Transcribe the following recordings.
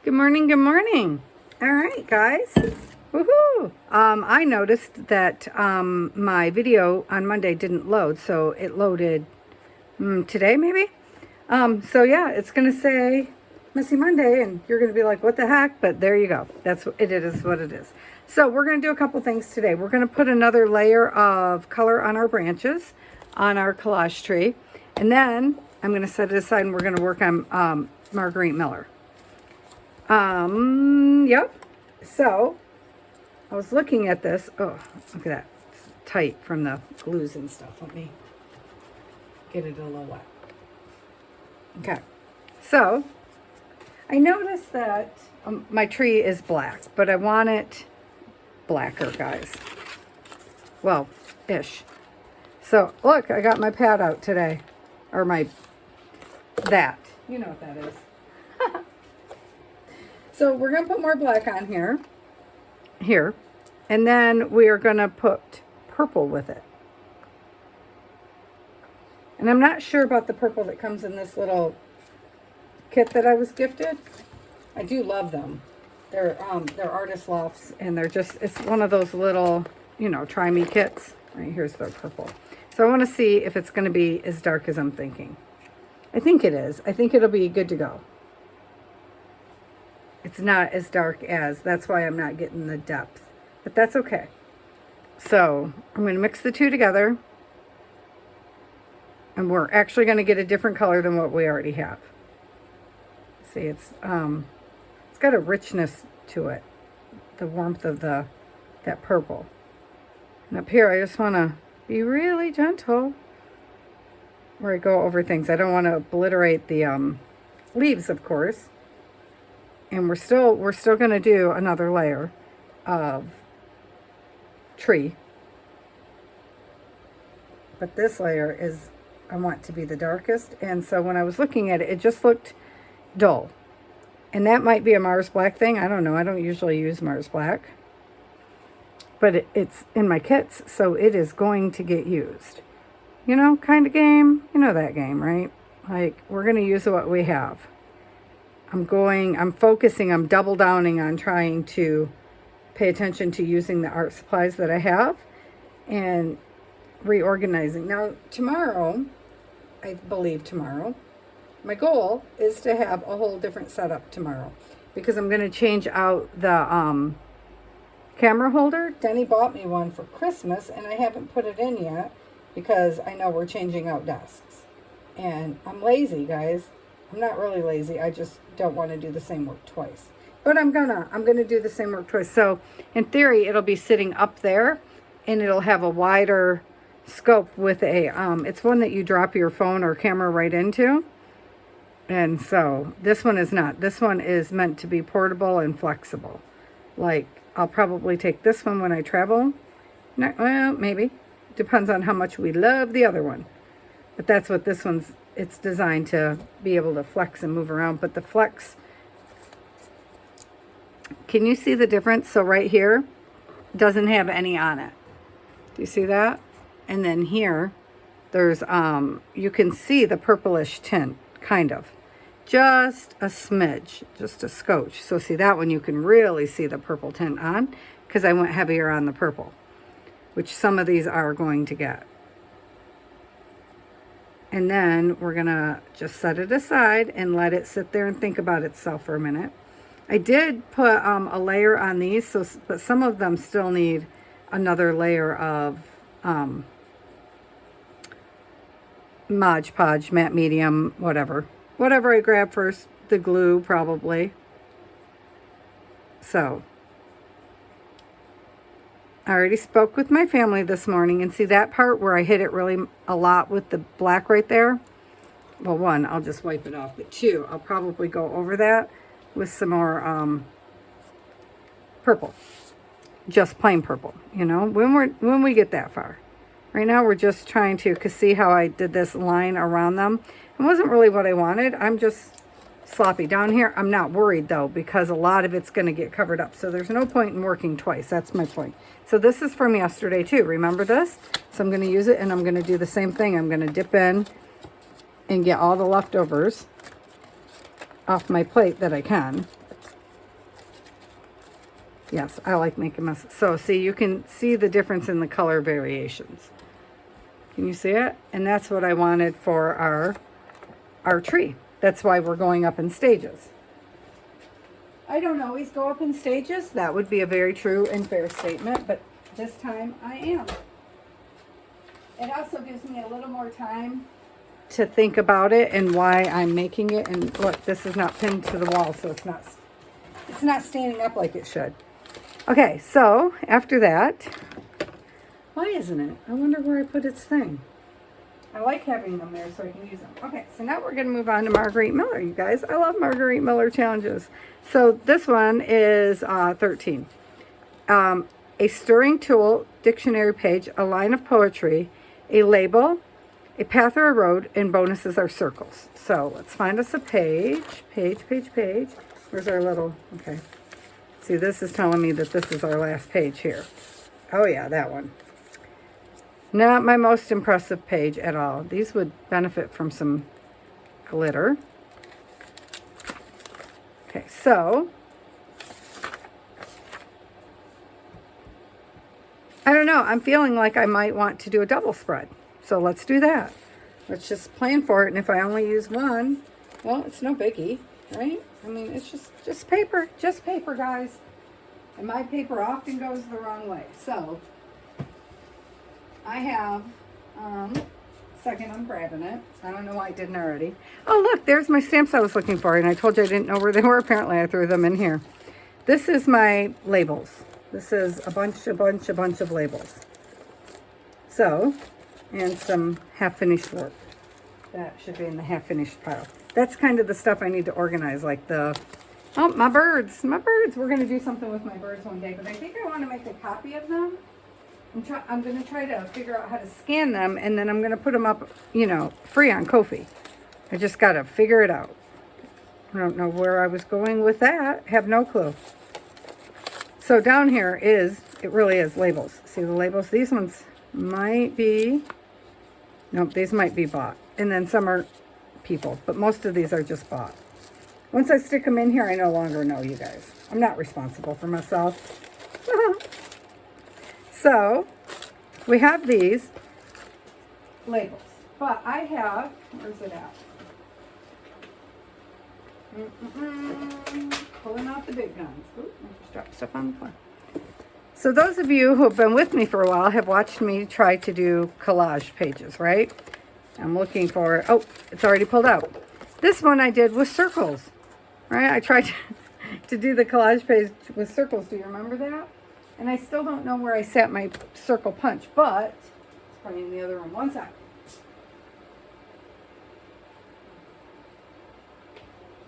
Good morning, good morning. All right, guys. Woohoo! I noticed that my video on Monday didn't load, so it loaded today, maybe? So yeah, it's going to say Messy Monday, and you're going to be like, what the heck? But there you go. That's what it is, what it is. So we're going to do a couple things today. We're going to put another layer of color on our branches, on our collage tree, and then I'm going to set it aside, and we're going to work on Margarete Miller. Yep. So I was looking at this. Oh, look at that. It's tight from the glues and stuff. Let me get it a little wet. Okay. So I noticed that my tree is black, but I want it blacker, guys. Well, ish. So look, I got my pad out today, or that. You know what that is. So we're going to put more black on here, and then we are going to put purple with it. And I'm not sure about the purple that comes in this little kit that I was gifted. I do love them. They're Artist Lofts, and it's one of those little, try me kits. Right, here's the purple. So I want to see if it's going to be as dark as I'm thinking. I think it is. I think it'll be good to go. It's not as dark as, that's why I'm not getting the depth, but that's okay. So I'm going to mix the two together, and we're actually going to get a different color than what we already have. See, it's got a richness to it, the warmth of that purple. And up here, I just want to be really gentle where I go over things. I don't want to obliterate the leaves, of course. And we're still going to do another layer of tree. But this layer is, I want to be the darkest. And so when I was looking at it, it just looked dull. And that might be a Mars Black thing. I don't know. I don't usually use Mars Black. But it's in my kits, so it is going to get used. Kind of game. You know that game, right? Like, we're going to use what we have. I'm focusing, I'm double downing on trying to pay attention to using the art supplies that I have and reorganizing. Now, tomorrow, I believe tomorrow, my goal is to have a whole different setup tomorrow because I'm going to change out the camera holder. Denny bought me one for Christmas, and I haven't put it in yet because I know we're changing out desks. And I'm lazy, guys. I'm not really lazy. I just don't want to do the same work twice. But I'm gonna do the same work twice. So in theory, it'll be sitting up there, and it'll have a wider scope with a it's one that you drop your phone or camera right into. And so this one is not. This one is meant to be portable and flexible. Like, I'll probably take this one when I travel. Well, maybe. Depends on how much we love the other one. But that's what this one's, it's designed to be able to flex and move around. But the flex, can you see the difference? So right here, doesn't have any on it. Do you see that? And then here, there's, you can see the purplish tint, kind of. Just a smidge, just a scotch. So see that one, you can really see the purple tint on, because I went heavier on the purple, which some of these are going to get. And then we're going to just set it aside and let it sit there and think about itself for a minute. I did put a layer on these, but some of them still need another layer of Mod Podge, matte medium, whatever. Whatever I grab first, the glue probably. So I already spoke with my family this morning, and see that part where I hit it really a lot with the black right there? Well, one, I'll just wipe it off, but two, I'll probably go over that with some more purple. Just plain purple, when we get that far. Right now we're just trying to, cause see how I did this line around them? It wasn't really what I wanted. I'm just sloppy down here. I'm not worried though, because a lot of it's going to get covered up. So there's no point in working twice. That's my point. So this is from yesterday too. Remember this? So I'm going to use it, and I'm going to do the same thing. I'm going to dip in and get all the leftovers off my plate that I can. Yes, I like making messes. So see, you can see the difference in the color variations. Can you see it? And that's what I wanted for our tree. That's why we're going up in stages. I don't always go up in stages. That would be a very true and fair statement, but this time I am. It also gives me a little more time to think about it and why I'm making it. And look, this is not pinned to the wall, so it's not standing up like it should. Okay, so after that, why isn't it? I wonder where I put its thing. I like having them there so I can use them. Okay, so now we're going to move on to Margarete Miller, you guys. I love Margarete Miller challenges. So this one is 13. A stirring tool, dictionary page, a line of poetry, a label, a path or a road, and bonuses are circles. So let's find us a page. Page. Where's our little, okay. See, this is telling me that this is our last page here. Oh yeah, that one. Not my most impressive page at all. These would benefit from some glitter. Okay, so I don't know. I'm feeling like I might want to do a double spread. So let's do that. Let's just plan for it. And if I only use one, well, it's no biggie, right? I mean, it's just paper, guys. And my paper often goes the wrong way. So I have, second, I'm grabbing it. I don't know why I didn't already. Oh, look, there's my stamps I was looking for, and I told you I didn't know where they were. Apparently, I threw them in here. This is my labels. This is a bunch of labels. So, and some half-finished work. That should be in the half-finished pile. That's kind of the stuff I need to organize, like the, oh, my birds. We're going to do something with my birds one day, but I think I want to make a copy of them. I'm going to try to figure out how to scan them, and then I'm going to put them up, you know, free on Ko-fi. I just got to figure it out. I don't know where I was going with that. Have no clue. So down here it really is labels. See the labels? These ones might be, nope, these might be bought. And then some are people, but most of these are just bought. Once I stick them in here, I no longer know, you guys. I'm not responsible for myself. So, we have these labels, but I have, where's it at? Pulling out the big guns. Ooh, I just dropped stuff on the floor. So those of you who have been with me for a while have watched me try to do collage pages, right? I'm looking for, oh, it's already pulled out. This one I did with circles, right? I tried to do the collage page with circles. Do you remember that? And I still don't know where I set my circle punch, but it's probably in the other room. One sec.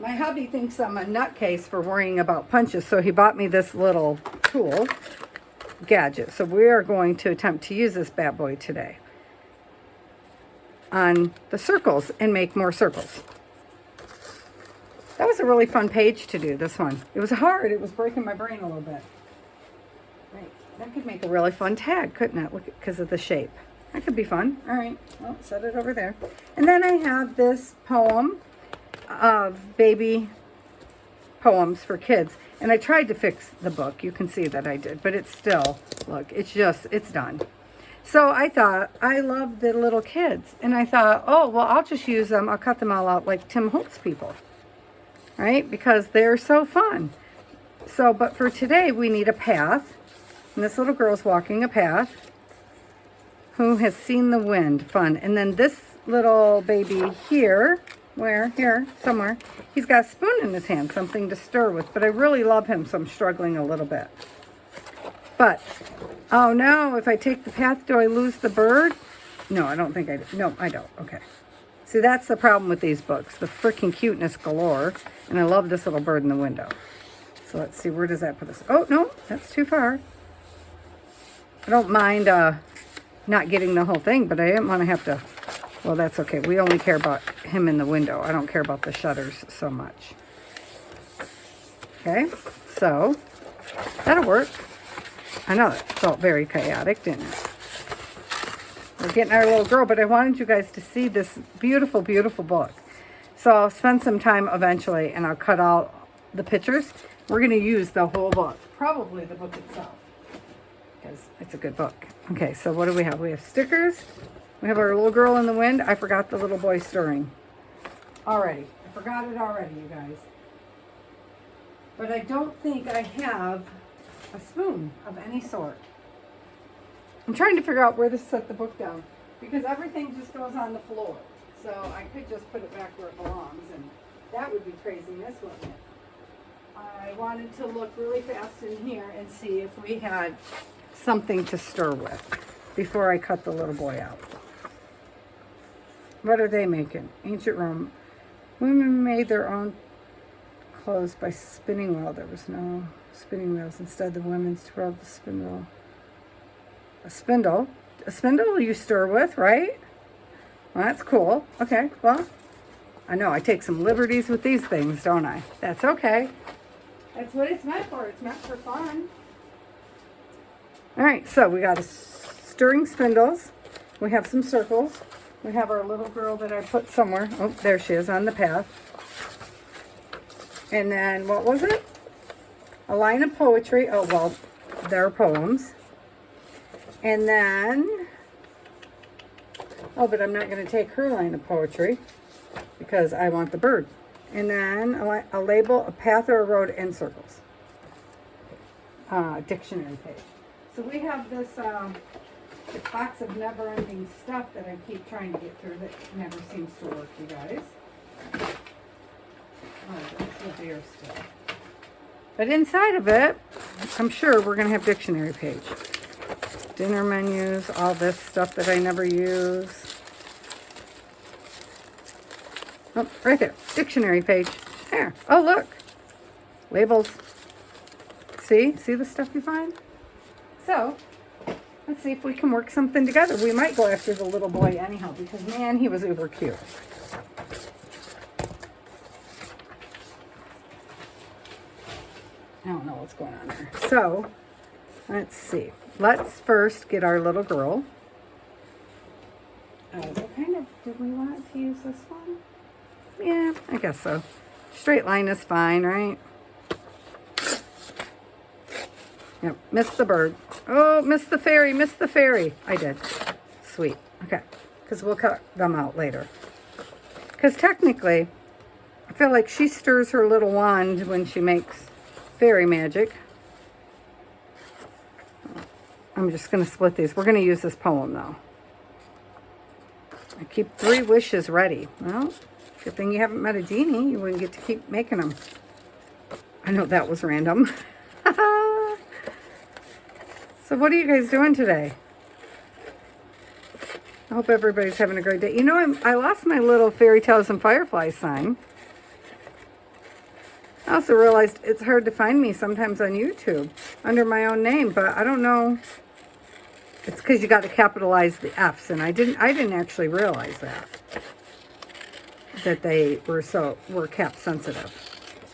My hubby thinks I'm a nutcase for worrying about punches, so he bought me this little tool gadget. So we are going to attempt to use this bad boy today on the circles and make more circles. That was a really fun page to do, this one. It was hard. It was breaking my brain a little bit. Right. That could make a really fun tag, couldn't it? Look, because of the shape. That could be fun. All right. Well, set it over there. And then I have this poem of baby poems for kids. And I tried to fix the book. You can see that I did. But it's still, look, it's done. So I thought, I love the little kids. And I thought, oh, well, I'll just use them. I'll cut them all out like Tim Holtz people. Right? Because they're so fun. So, but for today, we need a path. And this little girl's walking a path. Who has seen the wind? Fun. And then this little baby here, where? Here, somewhere. He's got a spoon in his hand, something to stir with. But I really love him, so I'm struggling a little bit. But, oh no, if I take the path, do I lose the bird? No, I don't think I do. No, I don't. Okay. See, that's the problem with these books. The freaking cuteness galore. And I love this little bird in the window. So let's see, where does that put us? Oh, no, that's too far. I don't mind not getting the whole thing, but I didn't want to have to. Well, that's okay. We only care about him in the window. I don't care about the shutters so much. Okay, so that'll work. I know that felt very chaotic, didn't it? We're getting our little girl, but I wanted you guys to see this beautiful, beautiful book. So I'll spend some time eventually, and I'll cut out the pictures. We're going to use the whole book, probably the book itself, because it's a good book. Okay, so what do we have? We have stickers. We have our little girl in the wind. I forgot the little boy stirring. Already. I forgot it already, you guys. But I don't think I have a spoon of any sort. I'm trying to figure out where to set the book down, because everything just goes on the floor. So I could just put it back where it belongs, and that would be craziness, wouldn't it? I wanted to look really fast in here and see if we had something to stir with before I cut the little boy out. What are they making? Ancient Rome. Women made their own clothes by spinning wheel. There was no spinning wheels. Instead, the women twirled the spindle. A spindle? A spindle you stir with, right? Well, that's cool. Okay, well, I know I take some liberties with these things, don't I? That's okay. That's what it's meant for. It's meant for fun. All right, so we got a stirring spindles. We have some circles. We have our little girl that I put somewhere. Oh, there she is on the path. And then, what was it? A line of poetry. Oh, well, they're poems. And then, oh, but I'm not going to take her line of poetry because I want the bird. And then a label, a path or a road, and circles. Dictionary page. So we have this box of never-ending stuff that I keep trying to get through that never seems to work, you guys. Oh, that's the beer still. But inside of it, I'm sure we're going to have dictionary page. Dinner menus, all this stuff that I never use. Oh, right there. Dictionary page. There. Oh, look. Labels. See? See the stuff you find? So, let's see if we can work something together. We might go after the little boy anyhow, because, man, he was uber cute. I don't know what's going on there. So, let's see. Let's first get our little girl. What kind of, do we want to use this one? Yeah, I guess so. Straight line is fine, right? Yep, missed the bird. Oh, missed the fairy, missed the fairy. I did. Sweet. Okay, because we'll cut them out later. Because technically, I feel like she stirs her little wand when she makes fairy magic. I'm just going to split these. We're going to use this poem, though. I keep 3 wishes ready. Well, good thing you haven't met a genie. You wouldn't get to keep making them. I know that was random. So what are you guys doing today? I hope everybody's having a great day. You know, I lost my little Fairy Tales and Fireflies sign. I also realized it's hard to find me sometimes on YouTube under my own name, but I don't know. It's because you got to capitalize the F's, and I didn't actually realize that they were cap sensitive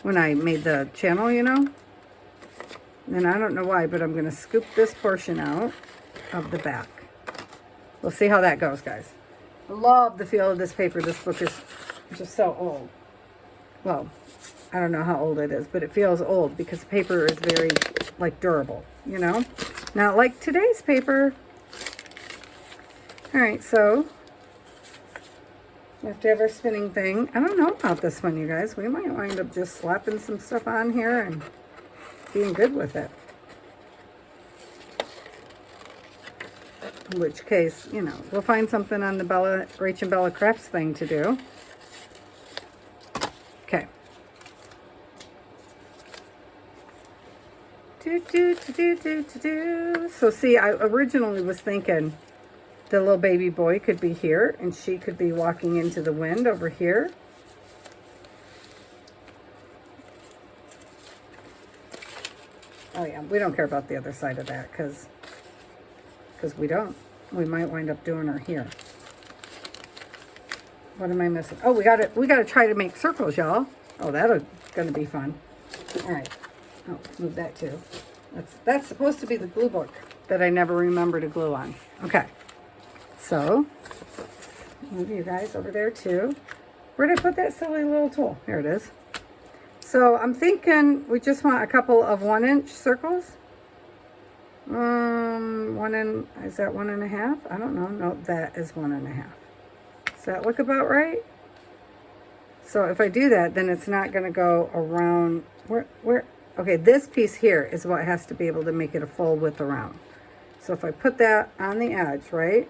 when I made the channel, you know. And I don't know why, but I'm going to scoop this portion out of the back. We'll see how that goes, guys. I love the feel of this paper. This book is just so old. Well, I don't know how old it is, but it feels old because the paper is very, like, durable, you know? Not like today's paper. All right, so we have to have our spinning thing. I don't know about this one, you guys. We might wind up just slapping some stuff on here and being good with it. In which case, you know, we'll find something on the Rach and Bella Crafts thing to do. Okay. So see, I originally was thinking the little baby boy could be here and she could be walking into the wind over here. Oh yeah, we don't care about the other side of that because we don't. We might wind up doing her here. What am I missing? Oh, we gotta try to make circles, y'all. Oh, that's gonna be fun. All right. Oh, move that too. That's supposed to be the glue book that I never remember to glue on. Okay. So, move you guys over there too. Where did I put that silly little tool? Here it is. So I'm thinking we just want a couple of 1-inch circles. Is that 1.5? I don't know. No, that is 1.5. Does that look about right? So if I do that, then it's not going to go around. Okay, this piece here is what has to be able to make it a full width around. So if I put that on the edge, right?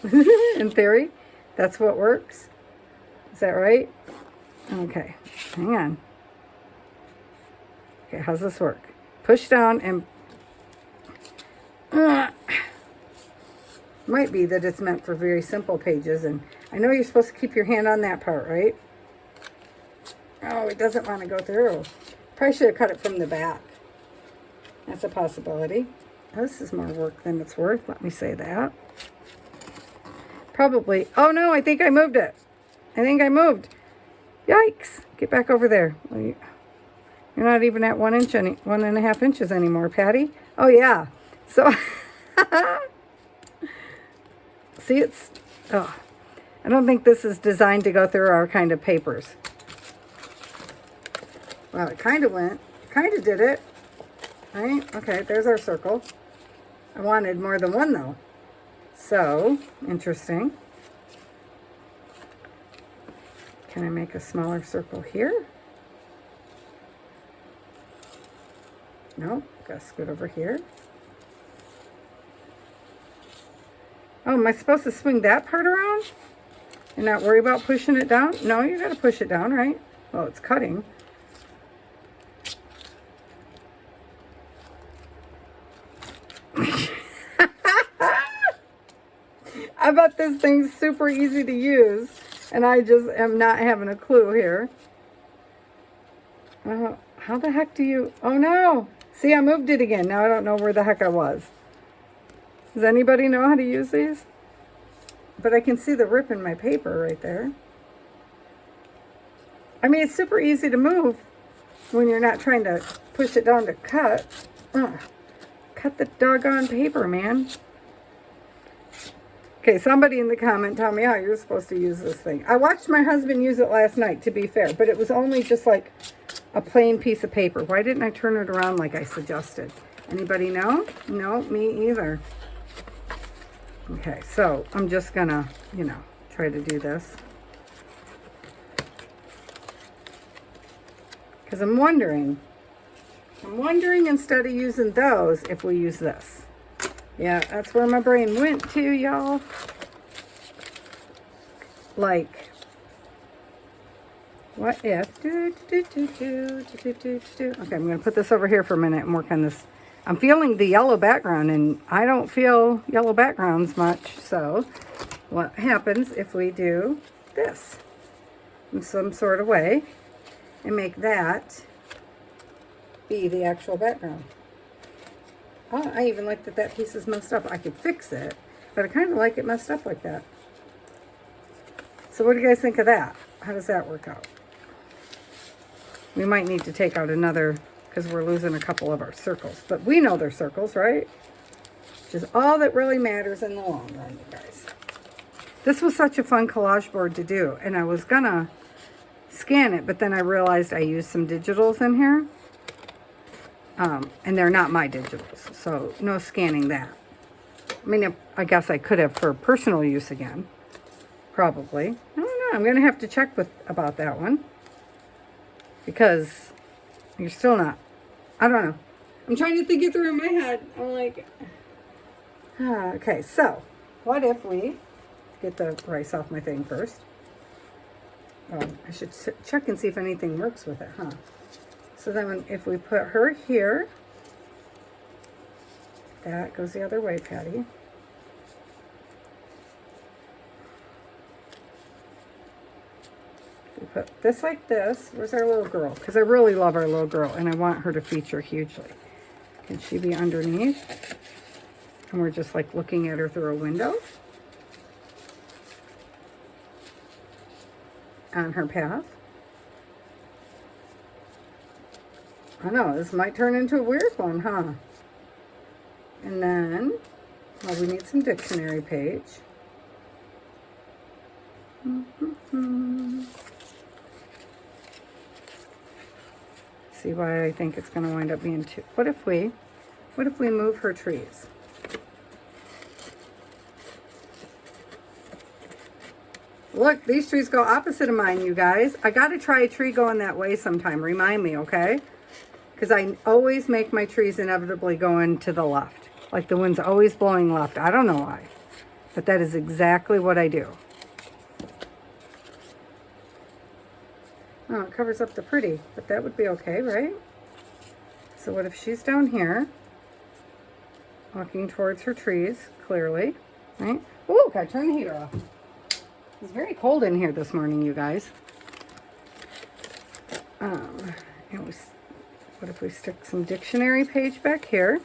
In theory, that's what works. Is that right? Okay, hang on. Okay, how's this work? Push down and might be that it's meant for very simple pages, and I know you're supposed to keep your hand on that part, right? Oh, it doesn't want to go through. Probably should have cut it from the back. That's a possibility. Oh, this is more work than it's worth. Let me say that. Probably. Oh no, I think I moved it. I think I moved. Yikes. Get back over there. You're not even at 1.5 inches anymore, Patty. Oh yeah. So, see, I don't think this is designed to go through our kind of papers. Well, it kind of did it, right? Okay, there's our circle. I wanted more than one though. So, interesting. Can I make a smaller circle here? No, gotta scoot over here. Oh, am I supposed to swing that part around and not worry about pushing it down? No, you gotta push it down, right? Well, it's cutting. I bet this thing's super easy to use, and I just am not having a clue here. How the heck do you... Oh, no. See, I moved it again. Now I don't know where the heck I was. Does anybody know how to use these? But I can see the rip in my paper right there. I mean, it's super easy to move when you're not trying to push it down to cut. Cut the doggone paper, man. Okay, somebody in the comment tell me how you're supposed to use this thing. I watched my husband use it last night, to be fair, but it was only just like a plain piece of paper. Why didn't I turn it around like I suggested? Anybody know? No, me either. Okay, so I'm just gonna, try to do this. Because I'm wondering instead of using those, if we use this. Yeah, that's where my brain went to, y'all. Like, what if... Okay, I'm going to put this over here for a minute and work on this. I'm feeling the yellow background, and I don't feel yellow backgrounds much. So, what happens if we do this in some sort of way and make that be the actual background? Oh, I even like that piece is messed up. I could fix it, but I kind of like it messed up like that. So what do you guys think of that? How does that work out? We might need to take out another, because we're losing a couple of our circles. But we know they're circles, right? Which is all that really matters in the long run, you guys. This was such a fun collage board to do, and I was gonna scan it, but then I realized I used some digitals in here. And they're not my digitals, so no scanning that. I mean, I guess I could have for personal use again. Probably. I don't know. I'm going to have to check about that one. Because you're still not... I don't know. I'm trying to think it through in my head. I'm like... okay, so what if we get the rice off my thing first? I should check and see if anything works with it, huh? So then if we put her here, that goes the other way, Patty. We put this like this. Where's our little girl? Because I really love our little girl, and I want her to feature hugely. Can she be underneath? And we're just like looking at her through a window on her path. I know, this might turn into a weird one, huh? And then, well, we need some dictionary page. See why I think it's going to wind up being two. What if we move her trees? Look, these trees go opposite of mine, you guys. I got to try a tree going that way sometime. Remind me, okay? Because I always make my trees inevitably going to the left. Like the wind's always blowing left. I don't know why. But that is exactly what I do. Oh, it covers up the pretty. But that would be okay, right? So what if she's down here, walking towards her trees, clearly, right? Ooh, gotta turn the heater off. It's very cold in here this morning, you guys. And what if we stick some dictionary page back here?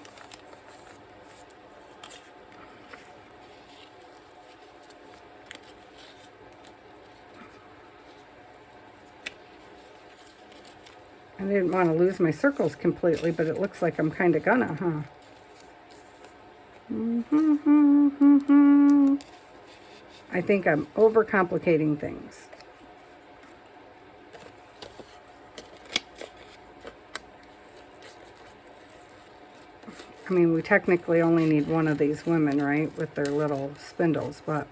I didn't want to lose my circles completely, but it looks like I'm kind of gonna, huh? I think I'm overcomplicating things. I mean, we technically only need one of these women, right? With their little spindles, but...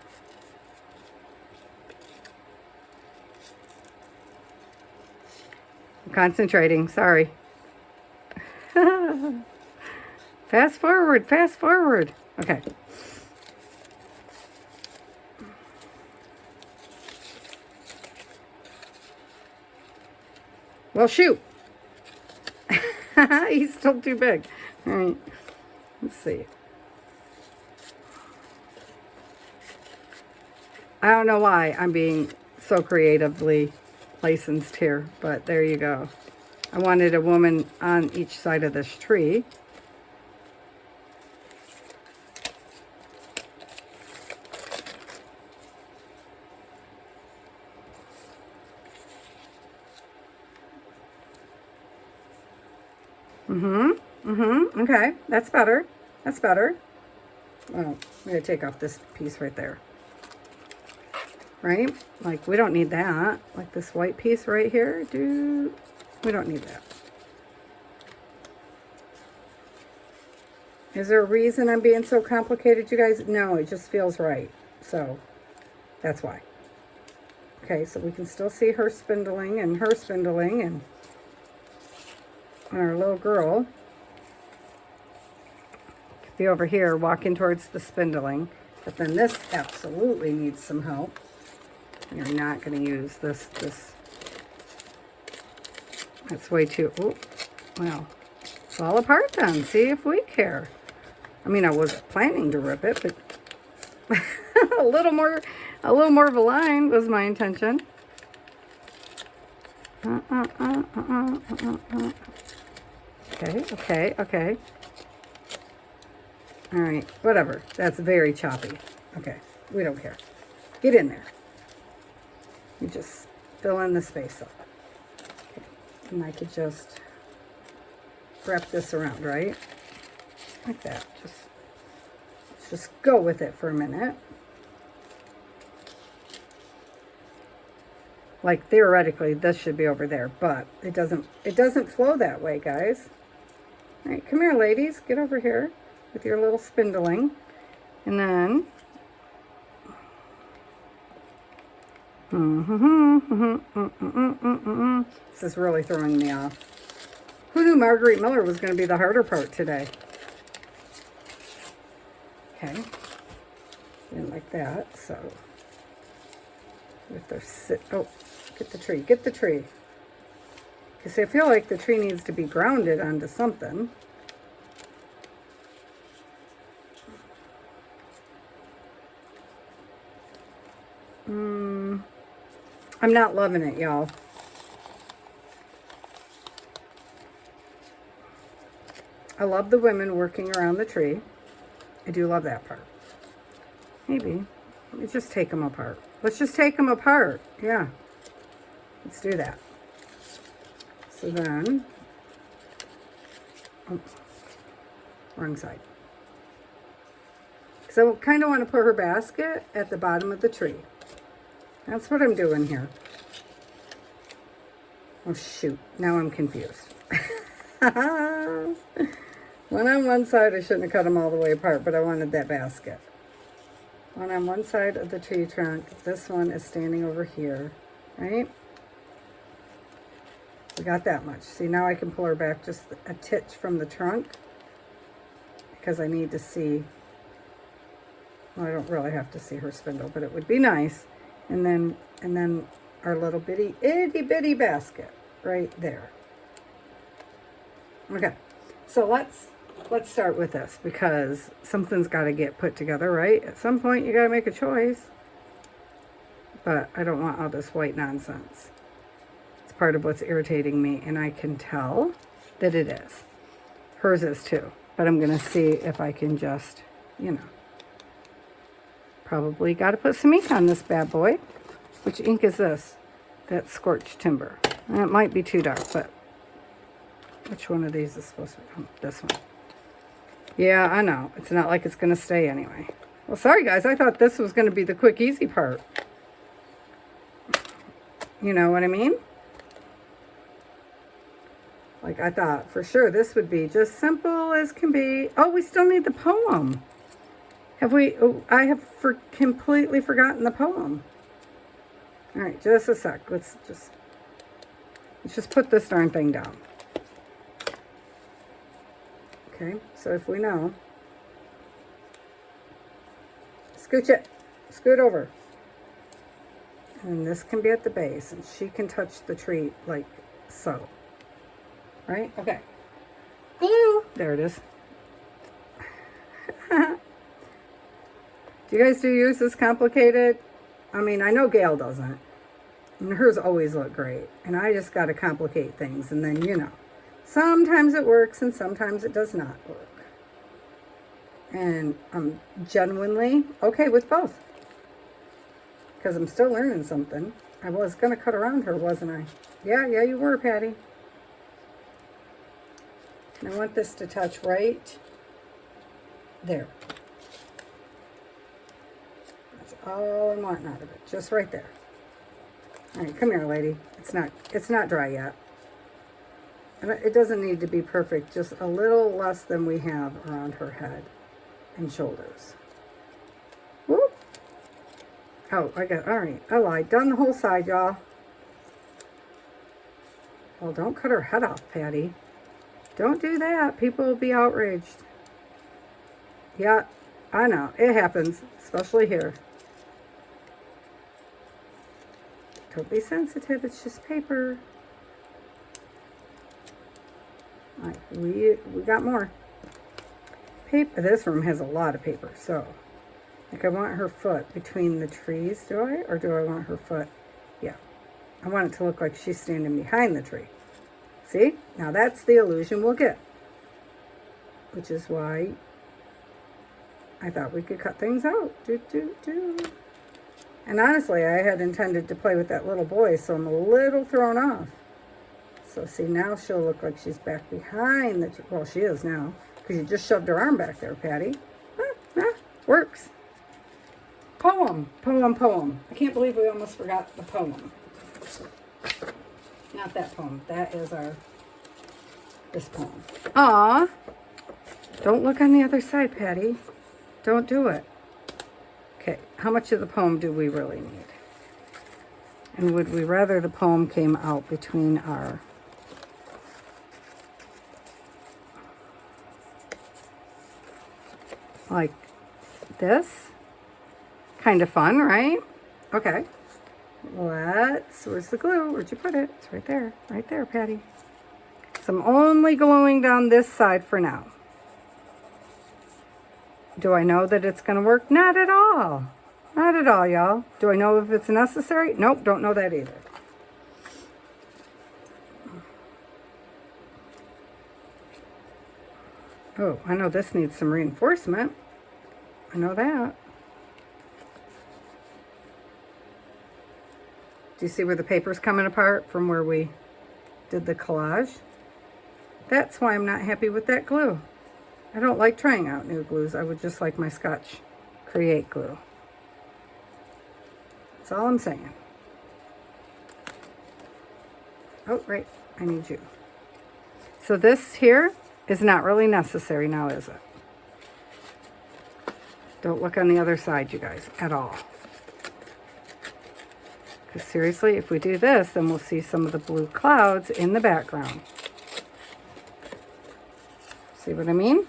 I'm concentrating, sorry. Fast forward, fast forward. Okay. Well, shoot. He's still too big. All right. Let's see. I don't know why I'm being so creatively licensed here, but there you go. I wanted a woman on each side of this tree. Okay, that's better. That's better. Oh, I'm going to take off this piece right there. Right? Like, we don't need that. Like this white piece right here, dude. We don't need that. Is there a reason I'm being so complicated, you guys? No, it just feels right. So, that's why. Okay, so we can still see her spindling and her spindling and our little girl could be over here walking towards the spindling. But then this absolutely needs some help. You're not going to use this. That's way too, oh, well, fall apart then. See if we care. I mean, I was planning to rip it, but a little more of a line was my intention. Okay. All right, whatever. That's very choppy. Okay, we don't care. Get in there. You just fill in the space up. Okay. And I could just wrap this around, right? Like that. Just go with it for a minute. Like theoretically, this should be over there, but it doesn't flow that way, guys. All right, come here, ladies. Get over here with your little spindling. And then this is really throwing me off. Who knew Margarete Miller was going to be the harder part today? Okay. Didn't like that, so if they're oh, get the tree. Because I feel like the tree needs to be grounded onto something. I'm not loving it, y'all. I love the women working around the tree. I do love that part. Maybe. Let's just take them apart. Let's just take them apart. Yeah. Let's do that. So then, oh, wrong side. So I kind of want to put her basket at the bottom of the tree. That's what I'm doing here. Oh, shoot. Now I'm confused. One on one side, I shouldn't have cut them all the way apart, but I wanted that basket. One on one side of the tree trunk. This one is standing over here, right? We got that much. See, now I can pull her back just a titch from the trunk because I need to see, well, I don't really have to see her spindle, but it would be nice. And then our little bitty, itty bitty basket right there. Okay, so let's start with this because something's got to get put together, right? At some point, you got to make a choice. But I don't want all this white nonsense. It's part of what's irritating me, and I can tell that it is. Hers is too. But I'm going to see if I can just, you know, probably got to put some ink on this bad boy. Which ink is this? That's scorched timber. And it might be too dark, but which one of these is supposed to be? Oh, this one. Yeah, I know. It's not like it's going to stay anyway. Well, sorry, guys. I thought this was going to be the quick, easy part. You know what I mean? Like, I thought for sure this would be just simple as can be. Oh, we still need the poem. Have we? Oh, I have completely forgotten the poem. All right, just a sec. Let's just put this darn thing down. Okay, so if we know, scooch it, scoot over. And this can be at the base, and she can touch the tree like so. Right? Okay. Glue. There it is. Do you guys use this complicated? I mean, I know Gail doesn't. And hers always look great. And I just got to complicate things. And then, you know, sometimes it works and sometimes it does not work. And I'm genuinely okay with both. Because I'm still learning something. I was going to cut around her, wasn't I? Yeah, you were, Patty. And I want this to touch right there. That's all I'm wanting out of it. Just right there. All right, come here, lady. It's not dry yet. And it doesn't need to be perfect. Just a little less than we have around her head and shoulders. Whoop. Oh, all right, I lied. Done the whole side, y'all. Well, don't cut her head off, Patty. Don't do that. People will be outraged. Yeah, I know. It happens, especially here. Don't be sensitive. It's just paper. All right, we got more. Paper. This room has a lot of paper, so like I want her foot between the trees, do I? Or do I want her foot? Yeah. I want it to look like she's standing behind the tree. See? Now that's the illusion we'll get. Which is why I thought we could cut things out. And honestly, I had intended to play with that little boy, so I'm a little thrown off. So see, now she'll look like she's back behind the tree. Well, she is now, because you just shoved her arm back there, Patty. Works. Poem. I can't believe we almost forgot the poem. Not that poem. That is this poem. Aw. Don't look on the other side, Patty. Don't do it. Okay, how much of the poem do we really need? And would we rather the poem came out between our... like this? Kind of fun, right? Okay. Where's the glue? Where'd you put it? It's right there, Patty. So I'm only gluing down this side for now. Do I know that it's going to work? Not at all. Not at all, y'all. Do I know if it's necessary? Nope, don't know that either. Oh, I know this needs some reinforcement. I know that. Do you see where the paper's coming apart from where we did the collage? That's why I'm not happy with that glue. I don't like trying out new glues. I would just like my Scotch Create glue. That's all I'm saying. Oh, right. I need you. So this here is not really necessary now, is it? Don't look on the other side, you guys, at all. Because seriously, if we do this, then we'll see some of the blue clouds in the background. See what I mean?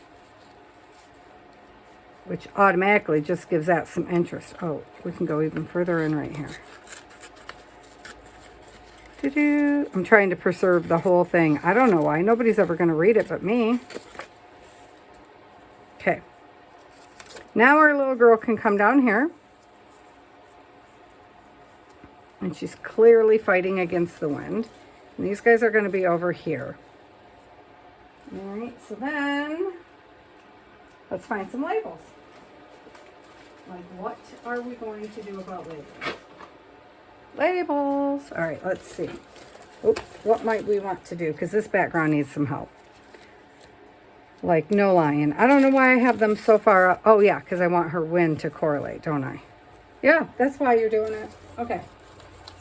Which automatically just gives that some interest. Oh, we can go even further in right here. I'm trying to preserve the whole thing. I don't know why. Nobody's ever going to read it but me. Okay. Now our little girl can come down here. And she's clearly fighting against the wind. And these guys are going to be over here. All right, so then let's find some labels. Like, what are we going to do about labels? Labels. All right, let's see. Oh, what might we want to do? Because this background needs some help. Like, no lion. I don't know why I have them so far up. Oh, yeah, because I want her wind to correlate, don't I? Yeah, that's why you're doing it. Okay.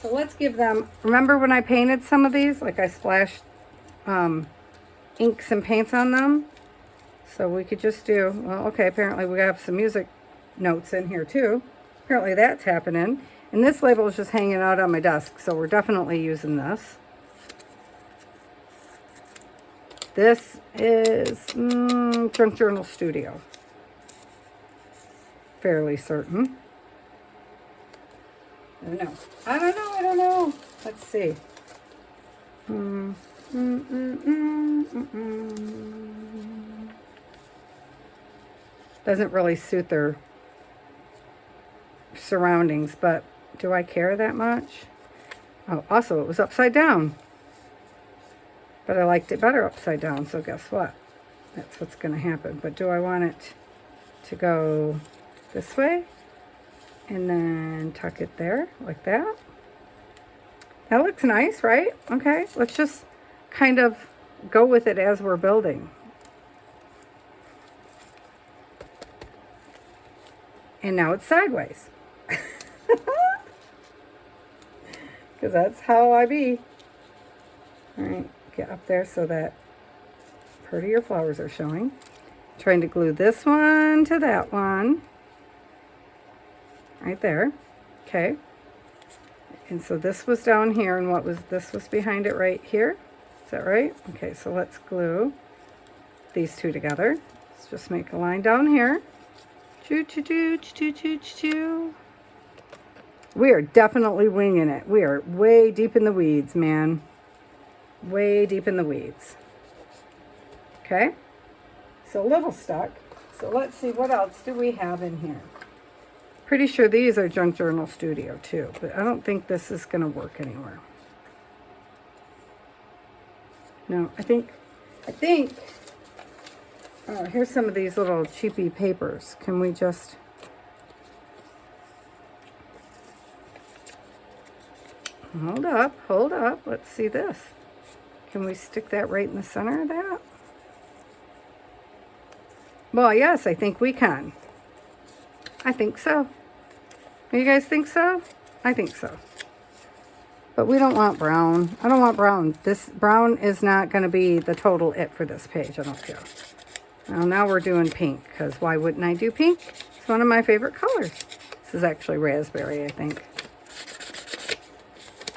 So let's give them, remember when I painted some of these? Like I splashed inks and paints on them? So we could just do, well, okay, apparently we have some music notes in here too. Apparently that's happening. And this label is just hanging out on my desk, so we're definitely using this. This is Junk Journal Studio. Fairly certain. I don't know. Let's see. Doesn't really suit their surroundings, but do I care that much? Oh, also it was upside down. But I liked it better upside down, so guess what? That's what's going to happen. But do I want it to go this way? And then tuck it there, like that. That looks nice, right? Okay, let's just kind of go with it as we're building. And now it's sideways. Because that's how I be. All right, get up there so that prettier flowers are showing. Trying to glue this one to that one. Right there. Okay. And so this was down here, and this was behind it right here. Is that right? Okay, so let's glue these two together. Let's just make a line down here. We are definitely winging it. We are way deep in the weeds, man. Way deep in the weeds. Okay. So a little stuck. So let's see, what else do we have in here? Pretty sure these are Junk Journal Studio too, but I don't think this is going to work anywhere. No, I think, oh, here's some of these little cheapy papers. Can we just, hold up, let's see this. Can we stick that right in the center of that? Well, yes, I think we can. I think so. You guys think so? I think so. But we don't want brown. I don't want brown. This brown is not going to be the total it for this page. I don't feel. Well, now we're doing pink, because why wouldn't I do pink? It's one of my favorite colors. This is actually raspberry, I think.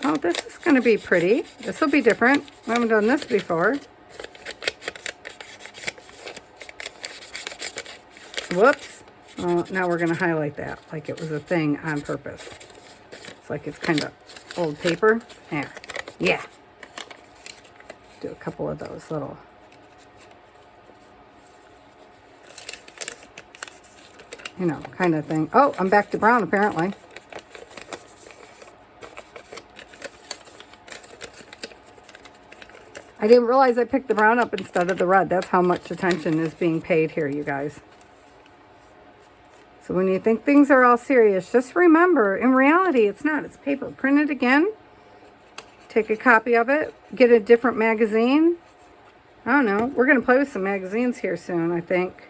Oh, this is going to be pretty. This will be different. I haven't done this before. Whoops. Well, now we're going to highlight that like it was a thing on purpose. It's like it's kind of old paper. There. Yeah. Do a couple of those little. You know, kind of thing. Oh, I'm back to brown apparently. I didn't realize I picked the brown up instead of the red. That's how much attention is being paid here, you guys. So when you think things are all serious, just remember, in reality, it's not. It's paper. Print it again. Take a copy of it. Get a different magazine. I don't know. We're going to play with some magazines here soon, I think.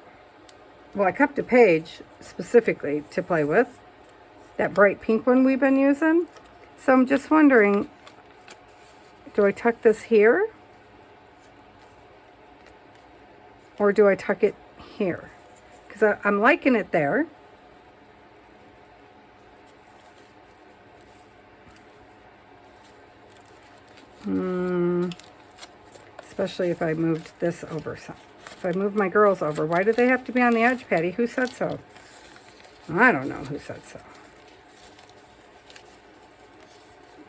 Well, I kept a page specifically to play with. That bright pink one we've been using. So I'm just wondering, Do I tuck this here? Or do I tuck it here? Because I'm liking it there. Especially if I moved this over some. If I move my girls over, why do they have to be on the edge, Patty? Who said so? I don't know who said so.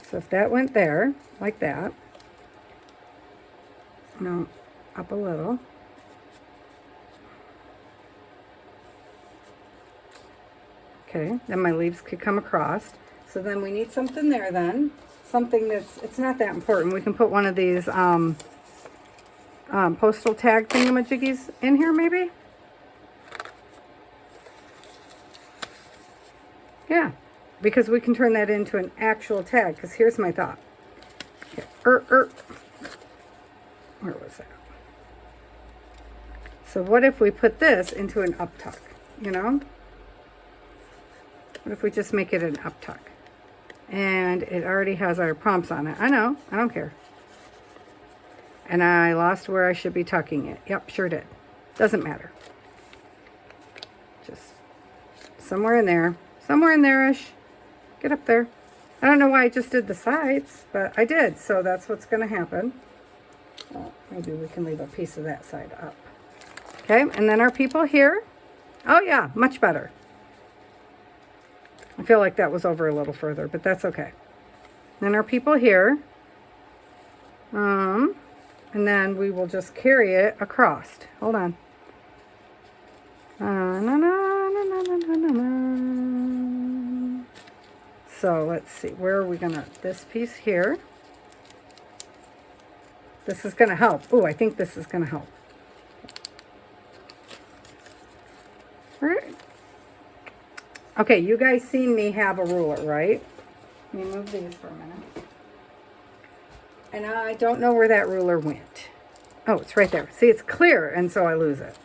So if that went there, like that. No, up a little. Okay, then my leaves could come across. So then we need something there then. Something that's, it's not that important. We can put one of these postal tag thingamajiggies in here maybe. Yeah, because we can turn that into an actual tag. Because here's my thought. Okay, where was that? So what if we put this into an up tuck, you know? What if we just make it an up tuck? And it already has our prompts on it. I know, I don't care. And I lost where I should be tucking it. Yep, sure did. Doesn't matter. Just somewhere in there. Somewhere in there-ish. Get up there. I don't know why I just did the sides, but I did. So that's what's going to happen. Well, maybe we can leave a piece of that side up. Okay, and then our people here. Oh yeah, much better. I feel like that was over a little further, but that's okay. Then our people here. And then we will just carry it across. Hold on. So let's see, where are we gonna, this piece here. This is gonna help. Oh, I think this is gonna help. All right. Okay, you guys seen me have a ruler, right? Let me move these for a minute. And I don't know where that ruler went. Oh, it's right there. See, it's clear, and so I lose it.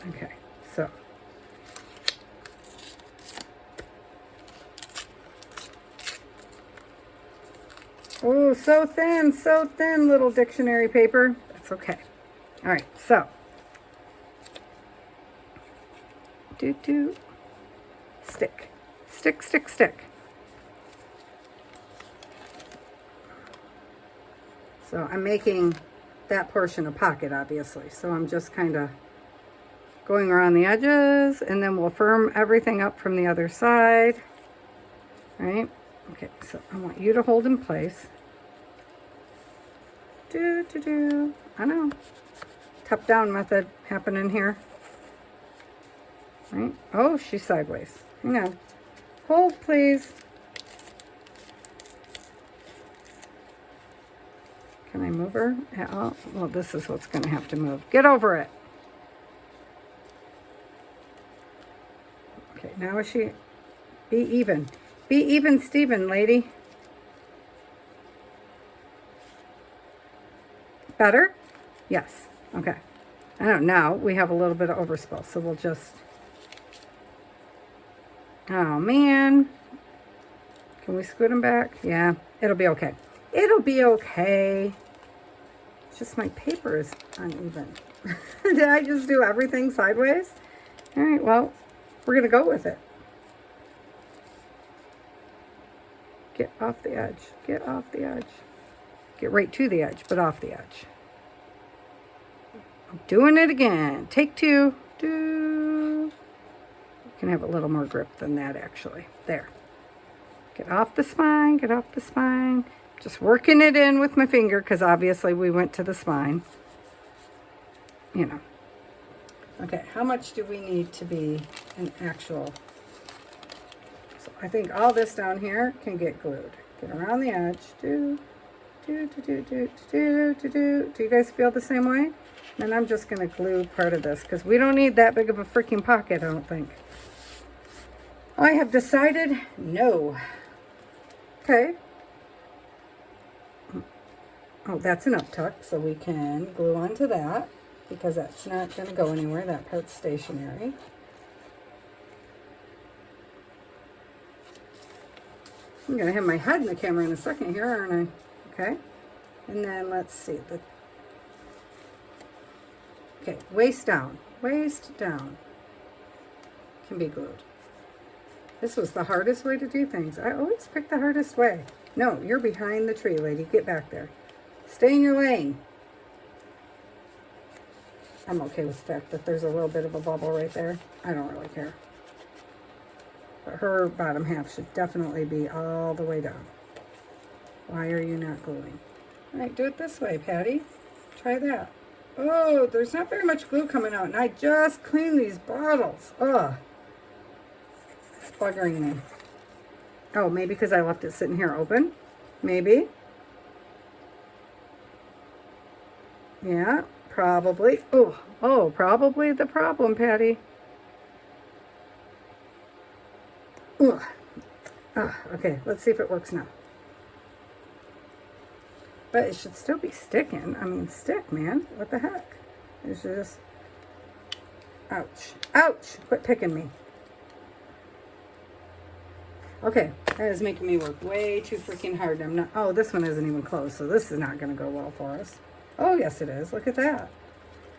Okay, so. Oh, so thin, little dictionary paper. That's okay. All right, so. Stick. Stick, stick, stick. So I'm making that portion a pocket, obviously. So I'm just kind of going around the edges, and then we'll firm everything up from the other side. Right? Okay, so I want you to hold in place. I know. Top down method happening here. Right? Oh, she's sideways. Hang on. Hold, please. Can I move her at all? Well, this is what's going to have to move. Get over it. Okay, now is she... Be even. Be even, Steven, lady. Better? Yes. Okay. I don't know. Now we have a little bit of overspill, so we'll just... Oh, man. Can we scoot them back? Yeah, it'll be okay. It'll be okay. It's just my paper is uneven. Did I just do everything sideways? All right, well, we're going to go with it. Get off the edge. Get off the edge. Get right to the edge, but off the edge. I'm doing it again. Take two. Can have a little more grip than that, actually. There. Get off the spine, get off the spine. Just working it in with my finger, because obviously we went to the spine. You know. Okay, how much do we need to be an actual... So I think all this down here can get glued. Get around the edge. Do you guys feel the same way? And I'm just going to glue part of this, because we don't need that big of a freaking pocket, I don't think. I have decided no. Okay. Oh, that's an up tuck, so we can glue onto that, because that's not going to go anywhere. That part's stationary. I'm going to have my head in the camera in a second here, aren't I? Okay. And then let's see. Okay, waist down. Waist down. Can be glued. This was the hardest way to do things. I always pick the hardest way. No, you're behind the tree, lady. Get back there. Stay in your lane. I'm okay with the fact that there's a little bit of a bubble right there. I don't really care. But her bottom half should definitely be all the way down. Why are you not gluing? All right, do it this way, Patty. Try that. Oh, there's not very much glue coming out, and I just cleaned these bottles. Ugh. It's buggering me. Oh, maybe because I left it sitting here open? Maybe. Yeah, probably. Oh, probably the problem, Patty. Ugh. Okay, let's see if it works now. But it should still be sticking. I mean, stick, man. What the heck? It should just... Ouch. Ouch! Quit picking me. Okay, that is making me work way too freaking hard. I'm not... Oh, this one isn't even closed, so this is not going to go well for us. Oh, yes, it is. Look at that.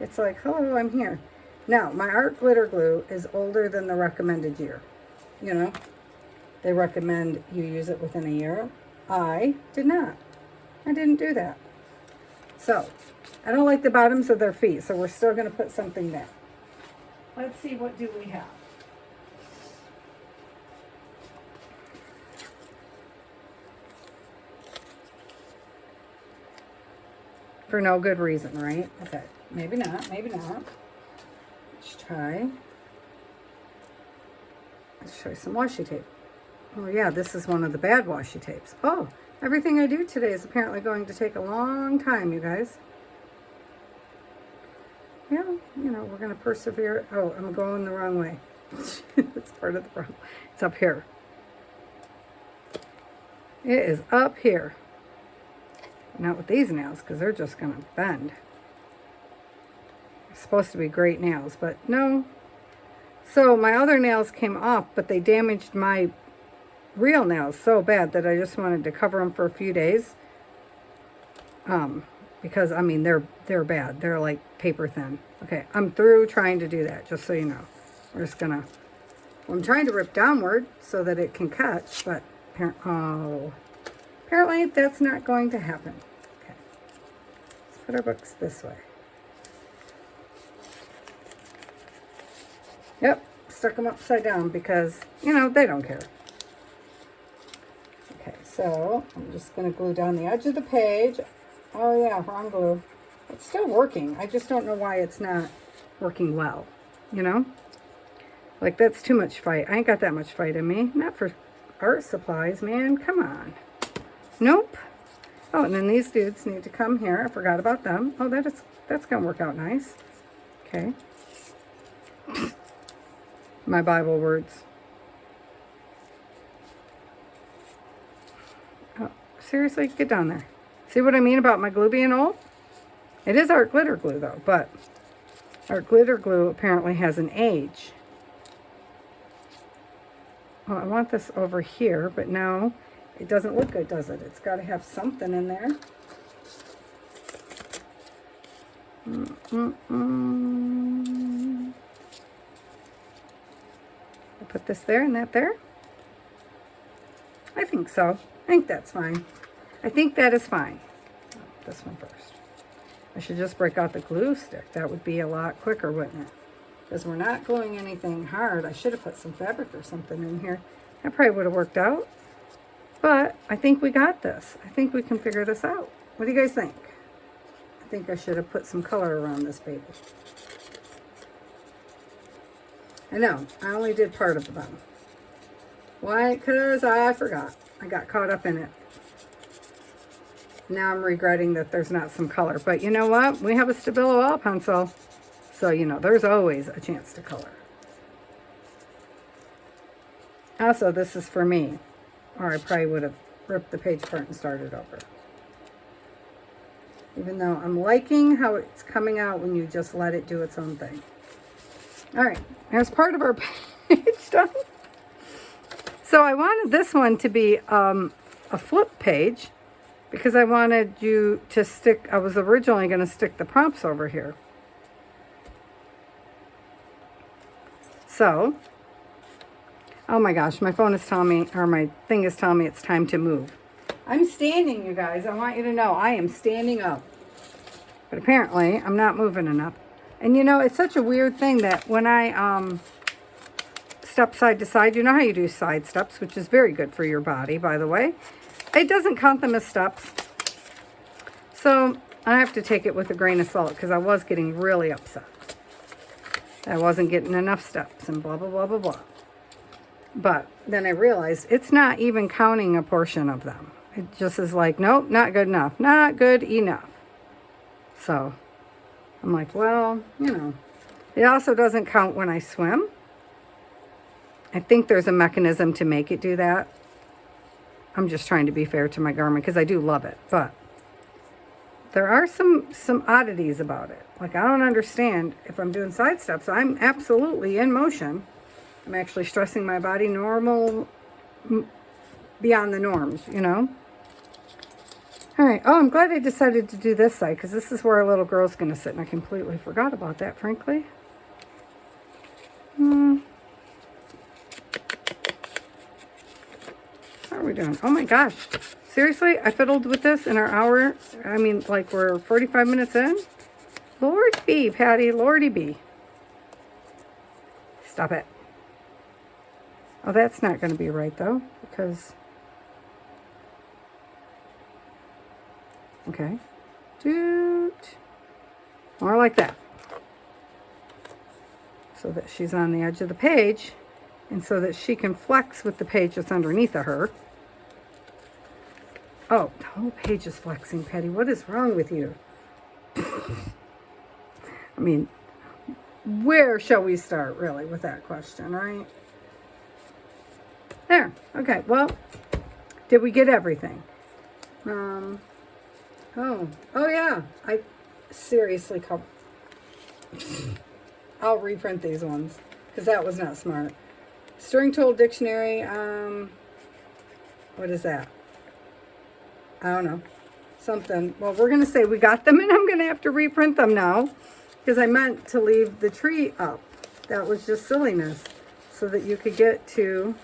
It's like, hello, I'm here. Now, my art glitter glue is older than the recommended year. You know, they recommend you use it within a year. I did not. I didn't do that. So, I don't like the bottoms of their feet, so we're still going to put something there. Let's see, what do we have? For no good reason, right? Okay, maybe not, maybe not. Let's try. Let's try some washi tape. Oh yeah, this is one of the bad washi tapes. Oh, everything I do today is apparently going to take a long time, you guys. Yeah, you know, we're going to persevere. Oh, I'm going the wrong way. That's part of the problem. It's up here. It is up here. Not with these nails, because they're just going to bend. They're supposed to be great nails, but no. So my other nails came off, but they damaged my real nails so bad that I just wanted to cover them for a few days. Because, I mean, they're bad. They're like paper thin. Okay, I'm through trying to do that, just so you know. We're just going to... Well, I'm trying to rip downward so that it can catch, but... Apparently, that's not going to happen. Okay. Let's put our books this way. Yep, stuck them upside down because, you know, they don't care. Okay, so I'm just going to glue down the edge of the page. Oh, yeah, wrong glue. It's still working. I just don't know why it's not working well, you know? Like, that's too much fight. I ain't got that much fight in me. Not for art supplies, man. Come on. Nope. Oh, and then these dudes need to come here. I forgot about them. Oh, that's going to work out nice. Okay. My Bible words. Oh, seriously? Get down there. See what I mean about my glue being old? It is art glitter glue, though, but art glitter glue apparently has an age. Oh, I want this over here, but no. It doesn't look good, does it? It's got to have something in there. I put this there and that there. I think so. I think that's fine. I think that is fine. Oh, this one first. I should just break out the glue stick. That would be a lot quicker, wouldn't it? Because we're not gluing anything hard. I should have put some fabric or something in here. That probably would have worked out. But I think we got this. I think we can figure this out. What do you guys think? I think I should have put some color around this baby. I know, I only did part of the bottom. Why? Because I forgot. I got caught up in it. Now I'm regretting that there's not some color. But you know what? We have a Stabilo oil pencil. So, you know, there's always a chance to color. Also, this is for me. Or I probably would have ripped the page apart and started over. Even though I'm liking how it's coming out when you just let it do its own thing. All right, there's part of our page done. So I wanted this one to be a flip page because I wanted you to stick, I was originally going to stick the prompts over here. So, oh my gosh, my phone is telling me, or my thing is telling me it's time to move. I'm standing, you guys. I want you to know I am standing up. But apparently, I'm not moving enough. And you know, it's such a weird thing that when I step side to side, you know how you do side steps, which is very good for your body, by the way. It doesn't count them as steps. So I have to take it with a grain of salt because I was getting really upset. I wasn't getting enough steps and blah, blah, blah, blah, blah. But then I realized it's not even counting a portion of them. It just is like, nope, not good enough. Not good enough. So I'm like, well, you know. It also doesn't count when I swim. I think there's a mechanism to make it do that. I'm just trying to be fair to my garment because I do love it. But there are some oddities about it. Like, I don't understand if I'm doing side steps. I'm absolutely in motion. I'm actually stressing my body normal, beyond the norms, you know. All right. Oh, I'm glad I decided to do this side because this is where our little girl's going to sit. And I completely forgot about that, frankly. How are we doing? Oh my gosh. Seriously? I fiddled with this in our hour. I mean, like we're 45 minutes in. Lord be, Patty. Lordy be. Stop it. Oh, that's not going to be right, though, because... Okay. Doot. More like that. So that she's on the edge of the page, and so that she can flex with the page that's underneath of her. Oh, the whole page is flexing, Patty. What is wrong with you? I mean, where shall we start, really, with that question, right? There. Okay, well, did we get everything? Oh yeah. I seriously I'll reprint these ones because that was not smart. String tool dictionary. What is that? I don't know. Something. Well, we're going to say we got them and I'm going to have to reprint them now because I meant to leave the tree up. That was just silliness so that you could get to,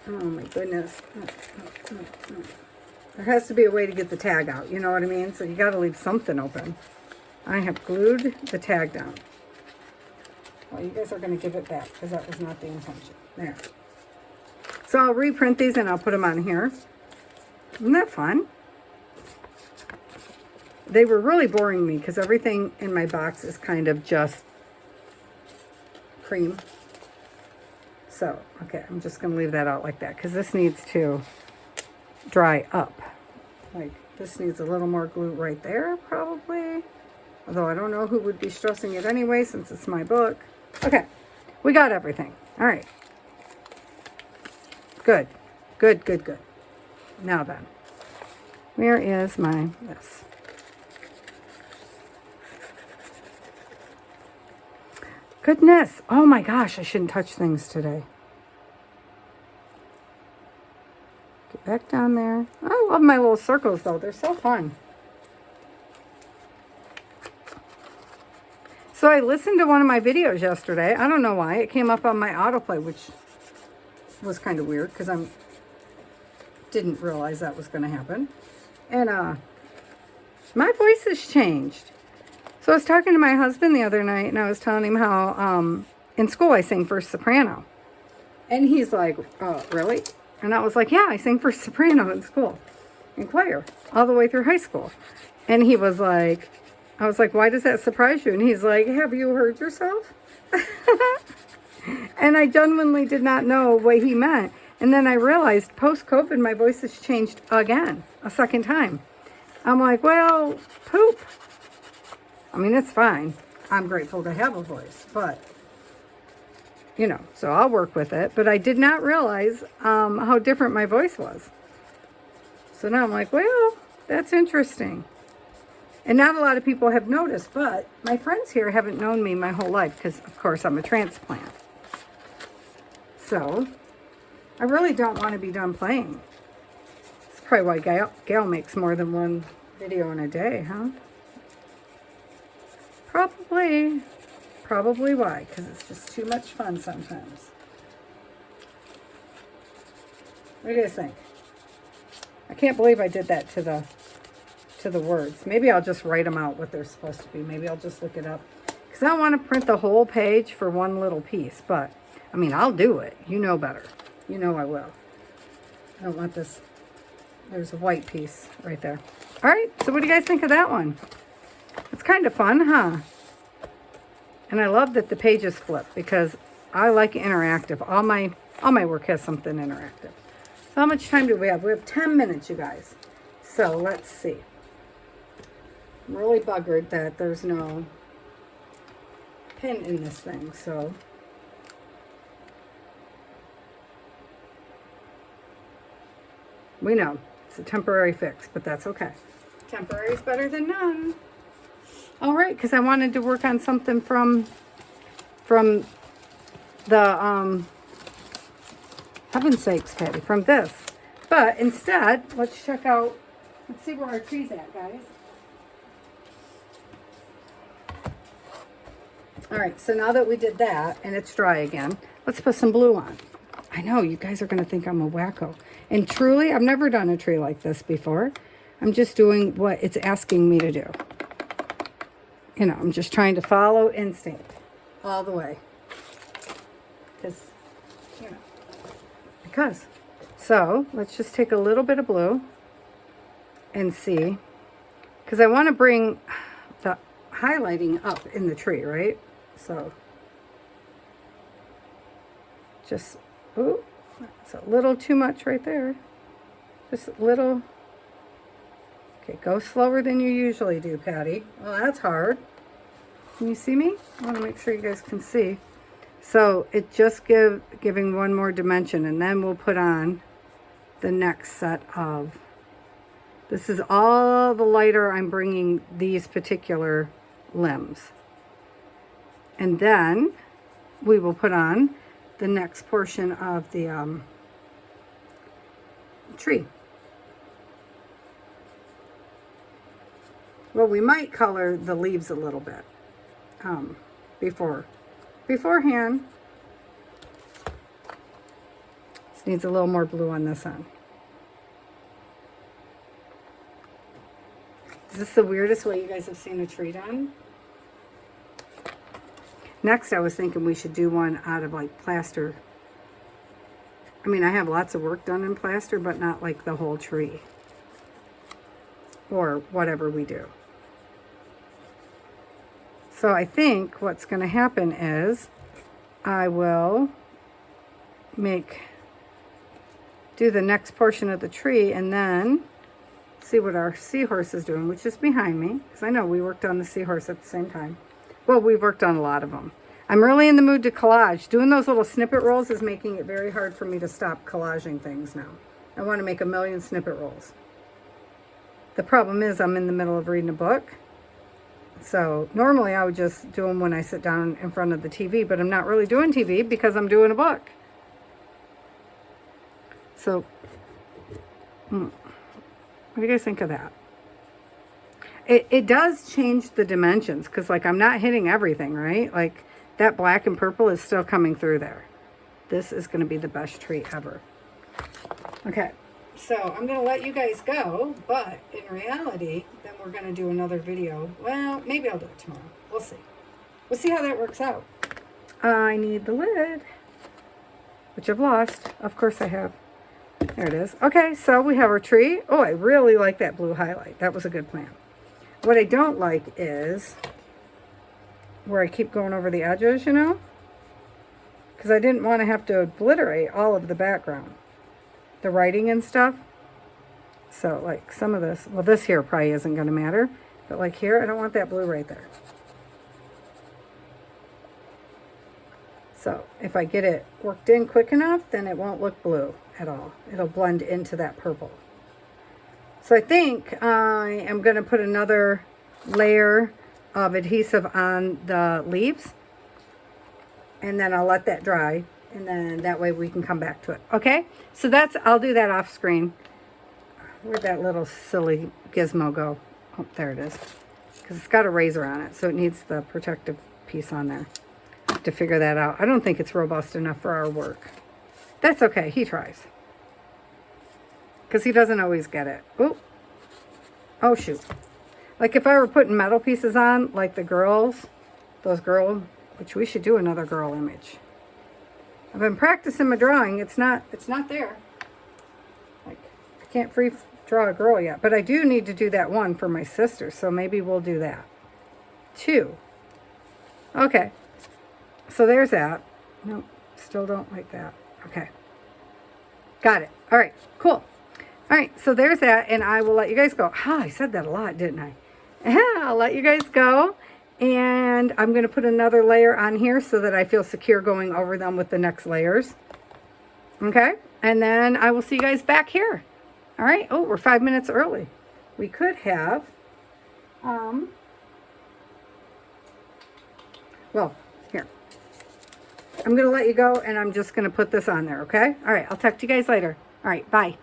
oh my goodness. There has to be a way to get the tag out. You know what I mean? So you got to leave something open. I have glued the tag down. Well, you guys are going to give it back because that was not the intention. There. So I'll reprint these and I'll put them on here. Isn't that fun? They were really boring me because everything in my box is kind of just cream. So, okay, I'm just going to leave that out like that because this needs to dry up. Like, this needs a little more glue right there, probably. Although I don't know who would be stressing it anyway since it's my book. Okay, we got everything. All right. Good, good, good, good. Now then, where is my, this? Goodness. Oh my gosh, I shouldn't touch things today. Get back down there. I love my little circles though. They're so fun. So I listened to one of my videos yesterday. I don't know why. It came up on my autoplay, which was kind of weird because I didn't realize that was going to happen. And my voice has changed. So I was talking to my husband the other night, and I was telling him how in school I sang first soprano. And he's like, oh, really? And I was like, yeah, I sang first soprano in school, in choir, all the way through high school. And he was like, I was like, why does that surprise you? And he's like, have you heard yourself? And I genuinely did not know what he meant. And then I realized post-COVID, my voice has changed again, a second time. I'm like, well, poop. I mean, it's fine. I'm grateful to have a voice, but, you know, so I'll work with it. But I did not realize how different my voice was. So now I'm like, well, that's interesting. And not a lot of people have noticed, but my friends here haven't known me my whole life because, of course, I'm a transplant. So I really don't want to be done playing. That's probably why Gail makes more than one video in a day, huh? Probably why, because it's just too much fun sometimes. What do you guys think? I can't believe I did that to the words. Maybe I'll just write them out what they're supposed to be. Maybe I'll just look it up. Because I don't want to print the whole page for one little piece. But, I mean, I'll do it. You know better. You know I will. I don't want this. There's a white piece right there. All right, so what do you guys think of that one? It's kind of fun, huh? And I love that the pages flip because I like interactive. All my work has something interactive. So how much time do we have? We have 10 minutes, you guys. So let's see. I'm really buggered that there's no pin in this thing, so. We know it's a temporary fix, but that's okay. Temporary is better than none. All right, because I wanted to work on something from the, heaven's sakes, Patty, from this. But instead, let's see where our tree's at, guys. All right, so now that we did that, and it's dry again, let's put some blue on. I know, you guys are going to think I'm a wacko. And truly, I've never done a tree like this before. I'm just doing what it's asking me to do. You know, I'm just trying to follow instinct all the way. Because, you know, because. So, let's just take a little bit of blue and see. Because I want to bring the highlighting up in the tree, right? So, just, ooh, it's a little too much right there. Just a little. Okay, go slower than you usually do, Patty. Well, that's hard. Can you see me? I want to make sure you guys can see. So, it just giving one more dimension, and then we'll put on the next set of. This is all the lighter I'm bringing these particular limbs. And then we will put on the next portion of the tree. Well, we might color the leaves a little bit beforehand. This needs a little more blue on this end. Is this the weirdest way you guys have seen a tree done? Next, I was thinking we should do one out of like plaster. I mean, I have lots of work done in plaster, but not like the whole tree. Or whatever we do. So I think what's going to happen is I will do the next portion of the tree and then see what our seahorse is doing, which is behind me, because I know we worked on the seahorse at the same time. Well, we've worked on a lot of them. I'm really in the mood to collage. Doing those little snippet rolls is making it very hard for me to stop collaging things now. I want to make a million snippet rolls. The problem is I'm in the middle of reading a book. So normally I would just do them when I sit down in front of the TV, but I'm not really doing TV because I'm doing a book. So, what do you guys think of that? It does change the dimensions because, like, I'm not hitting everything, right? Like, that black and purple is still coming through there. This is going to be the best tree ever. Okay, so I'm going to let you guys go, but in reality, then we're going to do another video. Well, maybe I'll do it tomorrow. We'll see. We'll see how that works out. I need the lid, which I've lost. Of course I have. There it is. Okay, so we have our tree. Oh, I really like that blue highlight. That was a good plan. What I don't like is where I keep going over the edges, you know? Because I didn't want to have to obliterate all of the background. The writing and stuff. So, like, some of this, well, this here probably isn't going to matter. But, like, here, I don't want that blue right there. So, if I get it worked in quick enough, then it won't look blue at all. It'll blend into that purple. So I think I am going to put another layer of adhesive on the leaves. And then I'll let that dry. And then that way we can come back to it. Okay? So I'll do that off screen. Where'd that little silly gizmo go? Oh, there it is. Because it's got a razor on it, so it needs the protective piece on there. I have to figure that out. I don't think it's robust enough for our work. That's okay. He tries. Because he doesn't always get it. Ooh. Oh, shoot. Like if I were putting metal pieces on, like the girls, which we should do another girl image. I've been practicing my drawing. It's not there. Like, I can't draw a girl yet, but I do need to do that one for my sister, so maybe we'll do that. 2. Okay. So there's that. Nope, still don't like that. Okay. Got it. All right, cool. All right, so there's that, and I will let you guys go. I said that a lot, didn't I? I'll let you guys go, and I'm going to put another layer on here so that I feel secure going over them with the next layers. Okay, and then I will see you guys back here. All right. Oh, we're 5 minutes early. We could have, well, here. I'm going to let you go, and I'm just going to put this on there, okay? All right, I'll talk to you guys later. All right, bye.